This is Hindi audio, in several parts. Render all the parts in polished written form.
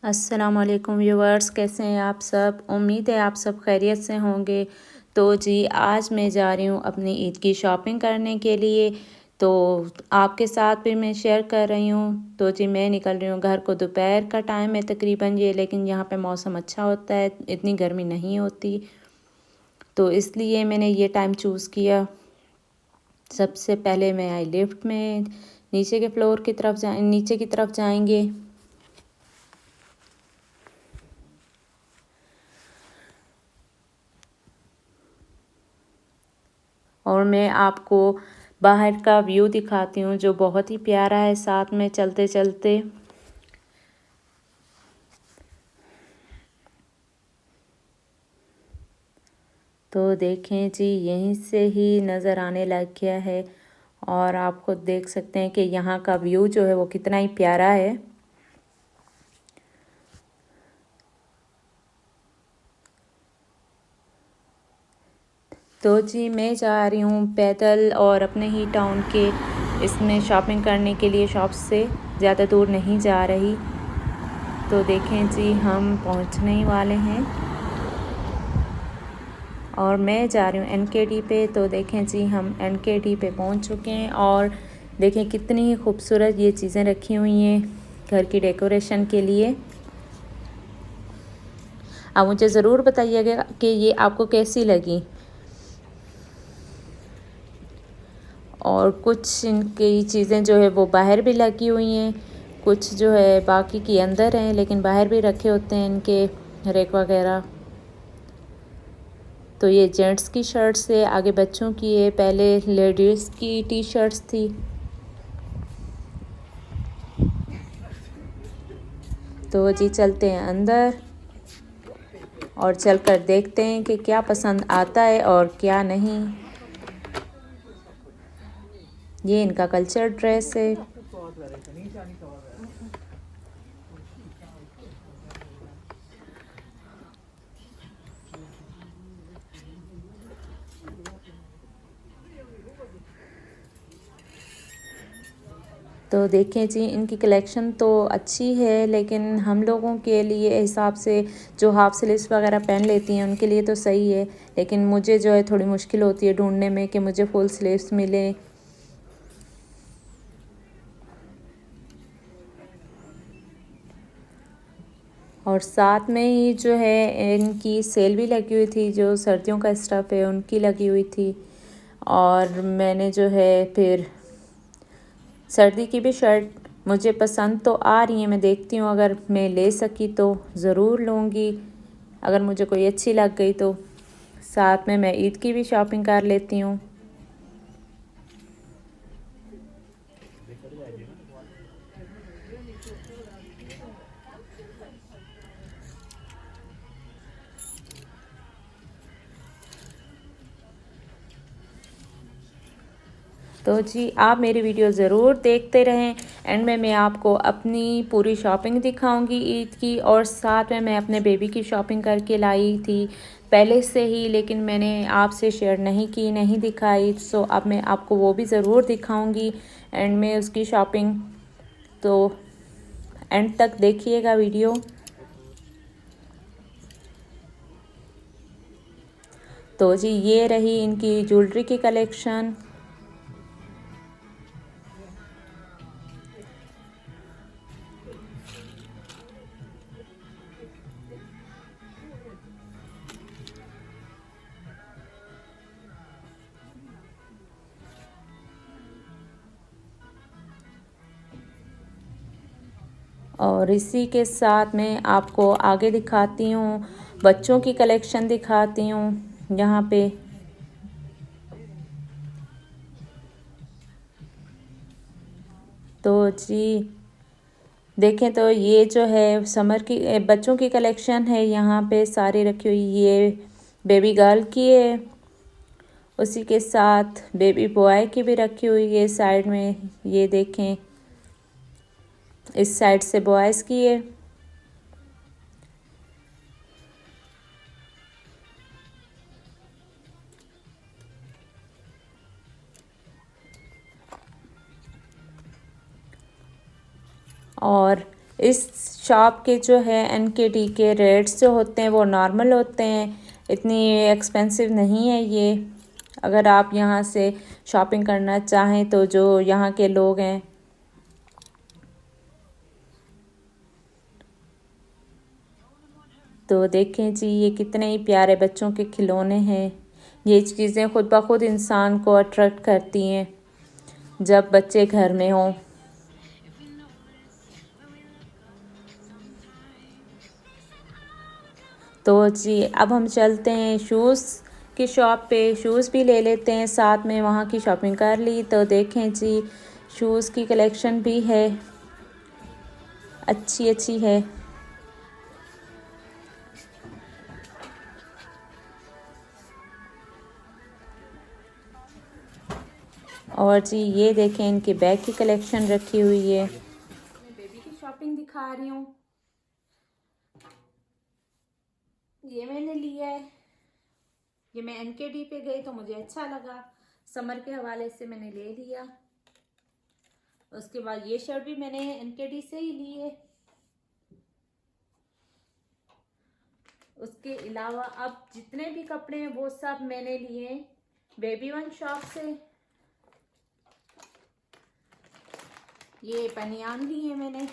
अस्सलाम वालेकुम व्यूवर्स, कैसे हैं आप सब। उम्मीद है आप सब खैरियत से होंगे। तो जी आज मैं जा रही हूँ अपनी ईद की शॉपिंग करने के लिए। तो आपके साथ भी मैं शेयर कर रही हूँ। तो जी मैं निकल रही हूँ घर को, दोपहर का टाइम है तकरीबन ये, लेकिन यहाँ पे मौसम अच्छा होता है, इतनी गर्मी नहीं होती, तो इसलिए मैंने ये टाइम चूज़ किया। सबसे पहले मैं आई लिफ्ट में, नीचे के फ्लोर की तरफ नीचे की तरफ जाएंगे। और मैं आपको बाहर का व्यू दिखाती हूँ जो बहुत ही प्यारा है साथ में चलते चलते। तो देखें जी, यहीं से ही नज़र आने लग गया है और आप खुद देख सकते हैं कि यहाँ का व्यू जो है वो कितना ही प्यारा है। तो जी मैं जा रही हूँ पैदल और अपने ही टाउन के इसमें शॉपिंग करने के लिए, शॉप से ज़्यादा दूर नहीं जा रही। तो देखें जी हम पहुँचने ही वाले हैं और मैं जा रही हूँ एनकेडी पे। तो देखें जी हम एनकेडी पे पहुँच चुके हैं और देखें कितनी खूबसूरत ये चीज़ें रखी हुई हैं घर की डेकोरेशन के लिए। आप मुझे ज़रूर बताइएगा कि ये आपको कैसी लगी। और कुछ इनकी चीज़ें जो है वो बाहर भी लगी हुई हैं, कुछ जो है बाकी की अंदर हैं, लेकिन बाहर भी रखे होते हैं इनके रैक वगैरह। तो ये जेंट्स की शर्ट्स है, आगे बच्चों की है, पहले लेडीज़ की टी शर्ट्स थी। तो जी चलते हैं अंदर और चलकर देखते हैं कि क्या पसंद आता है और क्या नहीं। ये इनका कल्चर ड्रेस है। तो देखें जी इनकी कलेक्शन तो अच्छी है, लेकिन हम लोगों के लिए हिसाब से जो हाफ स्लीव्स वगैरह पहन लेती हैं उनके लिए तो सही है, लेकिन मुझे जो है थोड़ी मुश्किल होती है ढूंढने में कि मुझे फुल स्लीव्स मिले। और साथ में ही जो है इनकी सेल भी लगी हुई थी, जो सर्दियों का स्टफ़ है उनकी लगी हुई थी। और मैंने जो है फिर सर्दी की भी शर्ट मुझे पसंद तो आ रही है, मैं देखती हूँ अगर मैं ले सकी तो ज़रूर लूँगी, अगर मुझे कोई अच्छी लग गई तो। साथ में मैं ईद की भी शॉपिंग कर लेती हूँ। तो जी आप मेरी वीडियो ज़रूर देखते रहें। एंड में मैं आपको अपनी पूरी शॉपिंग दिखाऊंगी ईद की, और साथ में मैं अपने बेबी की शॉपिंग करके लाई थी पहले से ही, लेकिन मैंने आपसे शेयर नहीं की, नहीं दिखाई। सो अब मैं आपको वो भी ज़रूर दिखाऊंगी एंड में उसकी शॉपिंग। तो एंड तक देखिएगा वीडियो। तो जी ये रही इनकी ज्वेलरी की कलेक्शन। और इसी के साथ मैं आपको आगे दिखाती हूँ, बच्चों की कलेक्शन दिखाती हूँ यहाँ पे। तो जी देखें तो ये जो है समर की बच्चों की कलेक्शन है, यहाँ पे सारी रखी हुई। ये बेबी गर्ल की है, उसी के साथ बेबी बॉय की भी रखी हुई है साइड में। ये देखें इस साइड से बॉयज़ की है। और इस शॉप के जो है NKD के रेट्स जो होते हैं वो नॉर्मल होते हैं, इतनी एक्सपेंसिव नहीं है ये। अगर आप यहाँ से शॉपिंग करना चाहें तो जो यहाँ के लोग हैं, तो देखें जी ये कितने ही प्यारे बच्चों के खिलौने हैं। ये चीज़ें खुद ब खुद इंसान को अट्रैक्ट करती हैं जब बच्चे घर में हों। तो जी अब हम चलते हैं शूज़ की शॉप पे, शूज़ भी ले लेते हैं साथ में। वहाँ की शॉपिंग कर ली तो देखें जी शूज़ की कलेक्शन भी है, अच्छी अच्छी है। और जी ये देखें इनके बैग की कलेक्शन रखी हुई है। मैं बेबी की शॉपिंग दिखा रही हूँ। ये मैंने लिया है, ये मैं NKD पे गई तो मुझे अच्छा लगा, समर के हवाले से मैंने ले लिया। उसके बाद ये शर्ट भी मैंने NKD से ही ली है। उसके अलावा अब जितने भी कपड़े हैं वो सब मैंने लिए बेबी वन शॉप से। ये बनियान ली है मैंने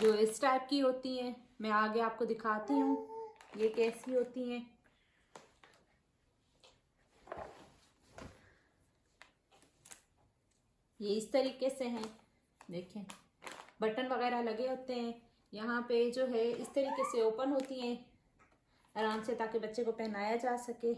जो इस टाइप की होती हैं, मैं आगे आपको दिखाती हूँ ये कैसी होती हैं। ये इस तरीके से हैं, देखें बटन वगैरह लगे होते हैं यहाँ पे, जो है इस तरीके से ओपन होती हैं आराम से ताकि बच्चे को पहनाया जा सके।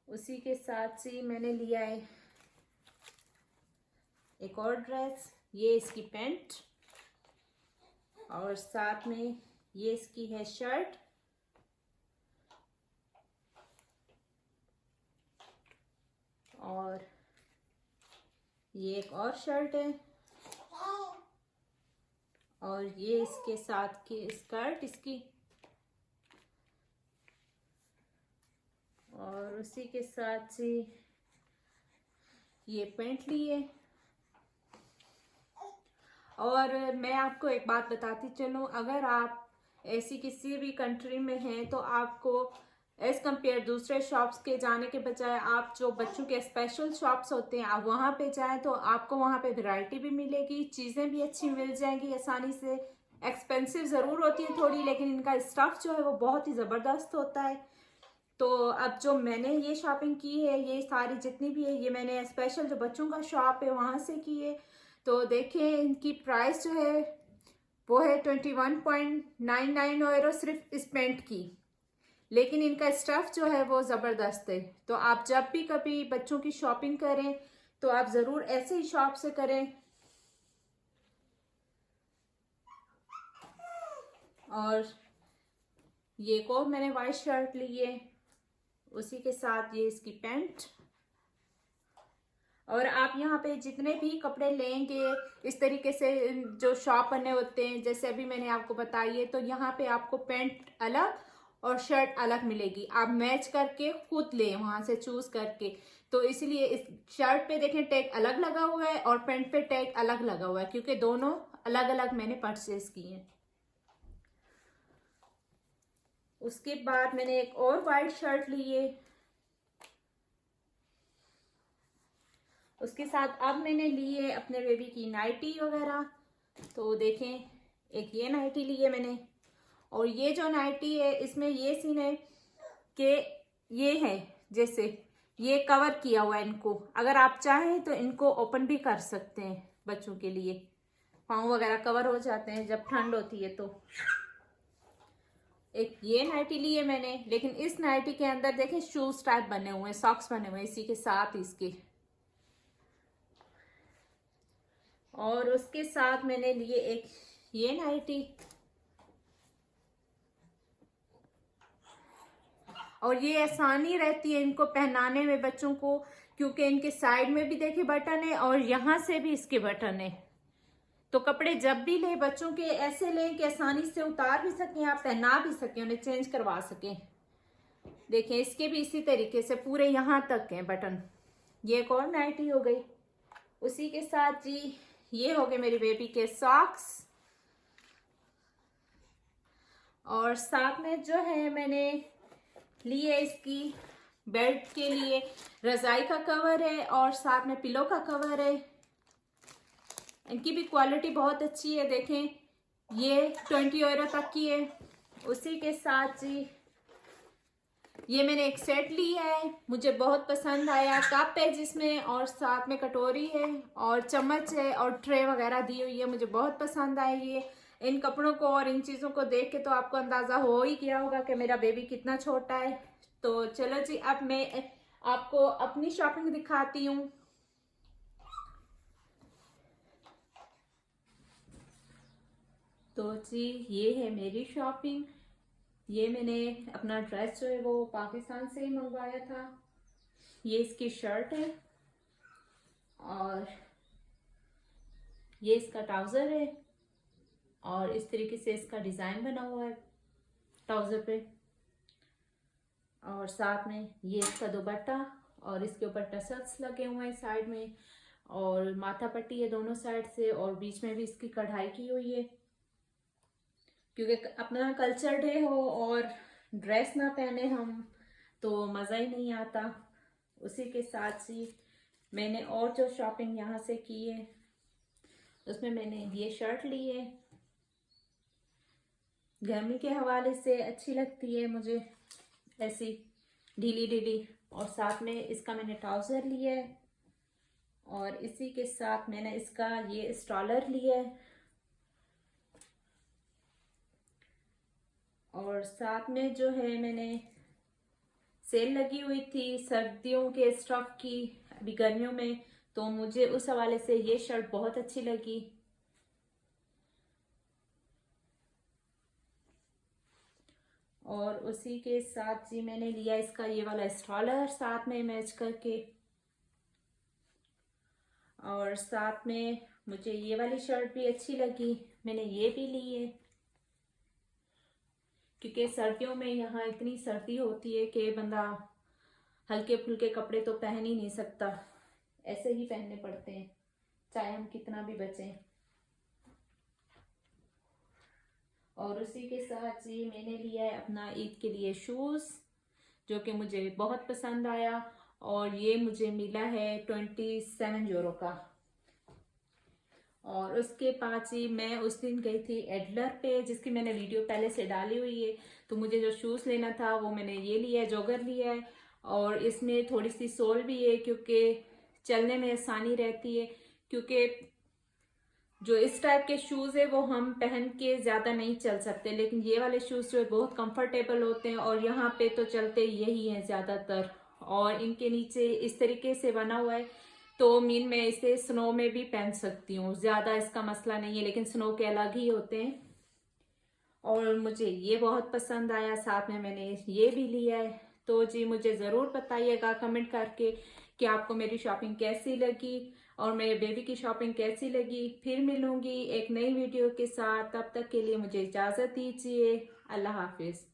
उसी के साथ से मैंने लिया है एक और ड्रेस, ये इसकी पैंट और साथ में ये इसकी है शर्ट। और ये एक और शर्ट है और ये इसके साथ की स्कर्ट इसकी, और उसी के साथ ही ये पैंट ली है। और मैं आपको एक बात बताती चलूँ, अगर आप ऐसी किसी भी कंट्री में हैं तो आपको एज़ कम्पेयर दूसरे शॉप्स के जाने के बजाय आप जो बच्चों के स्पेशल शॉप्स होते हैं आप वहाँ पे जाएं तो आपको वहाँ पे वैरायटी भी मिलेगी, चीज़ें भी अच्छी मिल जाएंगी आसानी से। एक्सपेंसिव ज़रूर होती है थोड़ी, लेकिन इनका स्टफ़ जो है वो बहुत ही ज़बरदस्त होता है। तो अब जो मैंने ये शॉपिंग की है, ये सारी जितनी भी है, ये मैंने स्पेशल जो बच्चों का शॉप है वहाँ से की है। तो देखें इनकी प्राइस जो है वो है 21.99 यूरो सिर्फ इस पेंट की, लेकिन इनका स्टफ़ जो है वो ज़बरदस्त है। तो आप जब भी कभी बच्चों की शॉपिंग करें तो आप ज़रूर ऐसे ही शॉप से करें। और ये एक और मैंने वाइट शर्ट ली है, उसी के साथ ये इसकी पैंट। और आप यहाँ पे जितने भी कपड़े लेंगे इस तरीके से जो शॉप बने होते हैं, जैसे अभी मैंने आपको बताई है, तो यहाँ पे आपको पैंट अलग और शर्ट अलग मिलेगी, आप मैच करके खुद लें वहाँ से चूज करके। तो इसलिए इस शर्ट पे देखें टैग अलग लगा हुआ है और पैंट पे टैग अलग लगा हुआ है, क्योंकि दोनों अलग अलग मैंने परचेज किए हैं। उसके बाद मैंने एक और वाइट शर्ट ली है, उसके साथ अब मैंने ली है अपने बेबी की नाइटी वगैरह। तो देखें एक ये नाइटी ली है मैंने, और ये जो नाइटी है इसमें ये सीन है कि ये है जैसे ये कवर किया हुआ है, इनको अगर आप चाहें तो इनको ओपन भी कर सकते हैं, बच्चों के लिए पाँव वगैरह कवर हो जाते हैं जब ठंड होती है। तो एक ये नाइटी ली है मैंने, लेकिन इस नाइटी के अंदर देखें शूज टाइप बने हुए हैं, सॉक्स बने हुए हैं इसी के साथ इसके। और उसके साथ मैंने लिए एक ये नाइटी, और ये आसानी रहती है इनको पहनाने में बच्चों को, क्योंकि इनके साइड में भी देखिए बटन है और यहाँ से भी इसके बटन है। तो कपड़े जब भी ले बच्चों के ऐसे लें कि आसानी से उतार भी सकें, आप पहना भी सकें, उन्हें चेंज करवा सकें। देखें इसके भी इसी तरीके से पूरे यहाँ तक हैं बटन। ये एक और नाइटी हो गई। उसी के साथ जी ये हो गए मेरी बेबी के सॉक्स, और साथ में जो है मैंने लिए इसकी बेड के लिए रजाई का कवर है और साथ में पिलो का कवर है। इनकी भी क्वालिटी बहुत अच्छी है, देखें ये 20 यूरो तक की है। उसी के साथ जी ये मैंने एक सेट लिया है, मुझे बहुत पसंद आया। कप है जिसमें और साथ में कटोरी है और चम्मच है और ट्रे वगैरह दी हुई है, मुझे बहुत पसंद आई ये। इन कपड़ों को और इन चीज़ों को देख के तो आपको अंदाज़ा हो ही गया होगा कि मेरा बेबी कितना छोटा है। तो चलो जी अब मैं आपको अपनी शॉपिंग दिखाती हूँ। तो जी ये है मेरी शॉपिंग। ये मैंने अपना ड्रेस जो है वो पाकिस्तान से ही मंगवाया था। ये इसकी शर्ट है और ये इसका ट्राउज़र है और इस तरीके से इसका डिज़ाइन बना हुआ है ट्राउज़र पे। और साथ में ये इसका दुपट्टा और इसके ऊपर टसल्स लगे हुए हैं साइड में, और माथा पट्टी है दोनों साइड से, और बीच में भी इसकी कढ़ाई की हुई है। क्योंकि अपना कल्चर डे हो और ड्रेस ना पहने हम तो मज़ा ही नहीं आता। उसी के साथ ही मैंने और जो शॉपिंग यहाँ से की है उसमें मैंने ये शर्ट ली है, गर्मी के हवाले से अच्छी लगती है मुझे ऐसी ढीली ढीली। और साथ में इसका मैंने ट्राउज़र लिया है और इसी के साथ मैंने इसका ये स्टॉलर लिया है। और साथ में जो है मैंने सेल लगी हुई थी सर्दियों के स्टॉक की अभी गर्मियों में, तो मुझे उस हवाले से ये शर्ट बहुत अच्छी लगी। और उसी के साथ जी मैंने लिया इसका ये वाला स्टॉलर साथ में मैच करके। और साथ में मुझे ये वाली शर्ट भी अच्छी लगी, मैंने ये भी ली है। क्योंकि सर्दियों में यहाँ इतनी सर्दी होती है कि बंदा हल्के फुल्के कपड़े तो पहन ही नहीं सकता, ऐसे ही पहनने पड़ते हैं चाहे हम कितना भी बचें। और उसी के साथ जी मैंने लिया है अपना ईद के लिए शूज़ जो कि मुझे बहुत पसंद आया, और ये मुझे मिला है 27 यूरो का। और उसके बाद ही मैं उस दिन गई थी एडलर पे जिसकी मैंने वीडियो पहले से डाली हुई है। तो मुझे जो शूज़ लेना था वो मैंने ये लिया है, जॉगर लिया है, और इसमें थोड़ी सी सोल भी है क्योंकि चलने में आसानी रहती है। क्योंकि जो इस टाइप के शूज़ है वो हम पहन के ज़्यादा नहीं चल सकते, लेकिन ये वाले शूज़ जो है बहुत कंफर्टेबल होते हैं और यहाँ पे तो चलते यही हैं ज़्यादातर। और इनके नीचे इस तरीके से बना हुआ है तो मीन मैं इसे स्नो में भी पहन सकती हूँ, ज़्यादा इसका मसला नहीं है, लेकिन स्नो के अलग ही होते हैं। और मुझे ये बहुत पसंद आया, साथ में मैंने ये भी लिया है। तो जी मुझे ज़रूर बताइएगा कमेंट करके कि आपको मेरी शॉपिंग कैसी लगी और मेरे बेबी की शॉपिंग कैसी लगी। फिर मिलूंगी एक नई वीडियो के साथ, तब तक के लिए मुझे इजाज़त दीजिए। अल्लाह हाफिज़।